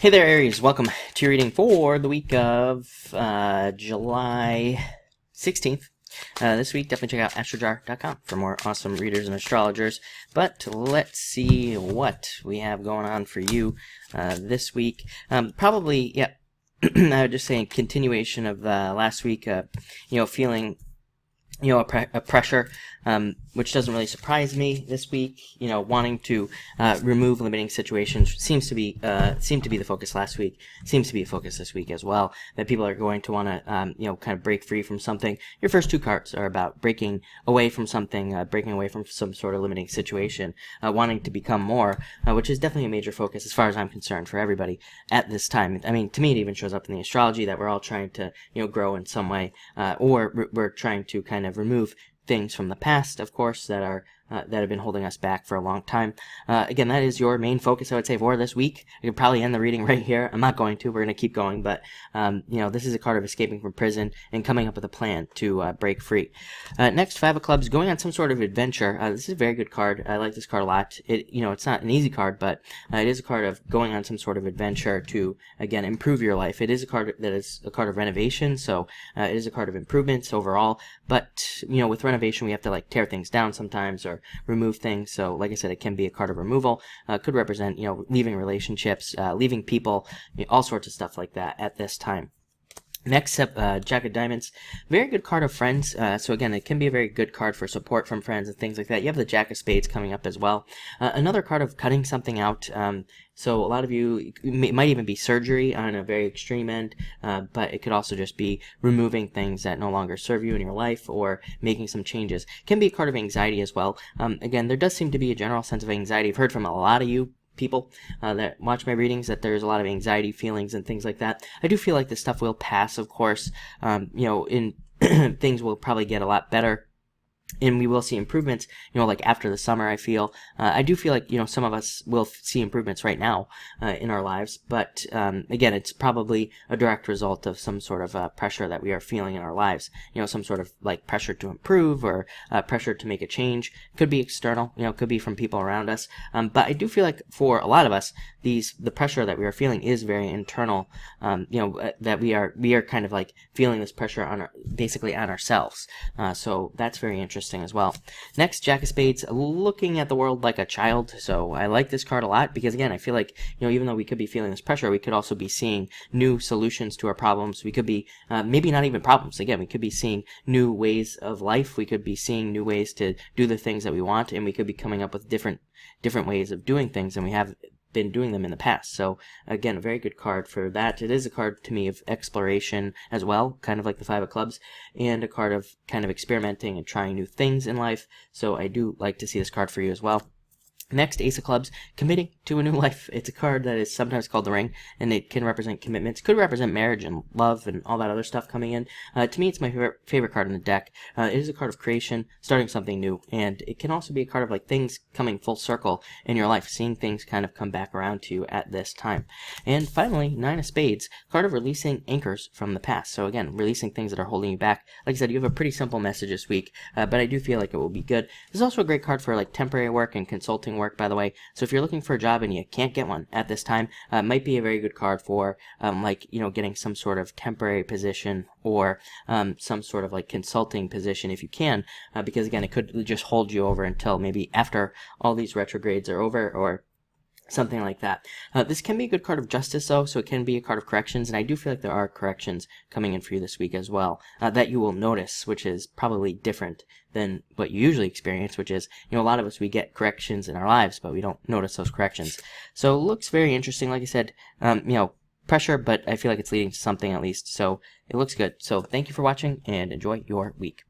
Hey there, Aries. Welcome to your reading for the week of July 16th. This week, definitely check out astrojar.com for more awesome readers and astrologers. But let's see what we have going on for you this week. Probably, yeah, I would just say in continuation of last week, feeling a pressure, which doesn't really surprise me this week. Wanting to remove limiting situations seems to be the focus last week. Seems to be a focus this week as well. That people are going to want to kind of break free from something. Your first two cards are about breaking away from something, breaking away from some sort of limiting situation, wanting to become more, which is definitely a major focus as far as I'm concerned for everybody at this time. I mean, to me, it even shows up in the astrology that we're all trying to grow in some way, or we're trying to kind of remove things from the past, of course, that have been holding us back for a long time. Again, that is your main focus, I would say, for this week. I could probably end the reading right here. I'm not going to. We're going to keep going, but this is a card of escaping from prison and coming up with a plan to break free. Next, Five of Clubs, going on some sort of adventure. This is a very good card. I like this card a lot. It's not an easy card, but it is a card of going on some sort of adventure to, again, improve your life. It is a card that is a card of renovation, so it is a card of improvements overall. But with renovation, we have to tear things down sometimes or remove things. So like I said, it can be a card of removal. Could represent leaving relationships, leaving people, all sorts of stuff like that at this time. Next up, Jack of Diamonds. Very good card of friends. So again, it can be a very good card for support from friends and things like that. You have the Jack of Spades coming up as well. Another card of cutting something out. So a lot of you, it might even be surgery on a very extreme end, but it could also just be removing things that no longer serve you in your life or making some changes. It can be a card of anxiety as well. Again, there does seem to be a general sense of anxiety. I've heard from a lot of you people that watch my readings that there's a lot of anxiety feelings and things like that. I do feel like this stuff will pass, of course. In things will probably get a lot better. And we will see improvements, after the summer, I feel. I do feel like, some of us will see improvements right now in our lives. But, again, it's probably a direct result of some sort of pressure that we are feeling in our lives. Some sort of, pressure to improve or pressure to make a change. Could be external, could be from people around us. But I do feel like for a lot of us, the pressure that we are feeling is very internal. That we are kind of feeling this pressure basically on ourselves. So that's very interesting as well. Next, Jack of Spades, looking at the world like a child. So I like this card a lot because, again, I feel like, even though we could be feeling this pressure, we could also be seeing new solutions to our problems. We could be, maybe not even problems. Again, we could be seeing new ways of life. We could be seeing new ways to do the things that we want, and we could be coming up with different ways of doing things, and we have been doing them in the past. So again, a very good card for that. It is a card to me of exploration as well, kind of like the Five of Clubs, and a card of kind of experimenting and trying new things in life. So I do like to see this card for you as well. Next, Ace of Clubs, committing to a new life. It's a card that is sometimes called the Ring, and it can represent commitments. Could represent marriage and love and all that other stuff coming in. To me, it's my favorite card in the deck. It is a card of creation, starting something new, and it can also be a card of things coming full circle in your life, seeing things kind of come back around to you at this time. And finally, Nine of Spades, card of releasing anchors from the past. So again, releasing things that are holding you back. Like I said, you have a pretty simple message this week, but I do feel like it will be good. This is also a great card for temporary work and consulting work, by the way. So if you're looking for a job and you can't get one at this time, it might be a very good card for getting some sort of temporary position or some sort of consulting position if you can, because again, it could just hold you over until maybe after all these retrogrades are over or something like that. This can be a good card of justice, though, so it can be a card of corrections, and I do feel like there are corrections coming in for you this week as well that you will notice, which is probably different than what you usually experience, which is, a lot of us, we get corrections in our lives, but we don't notice those corrections. So it looks very interesting. Like I said, pressure, but I feel like it's leading to something at least, so it looks good. So thank you for watching, and enjoy your week.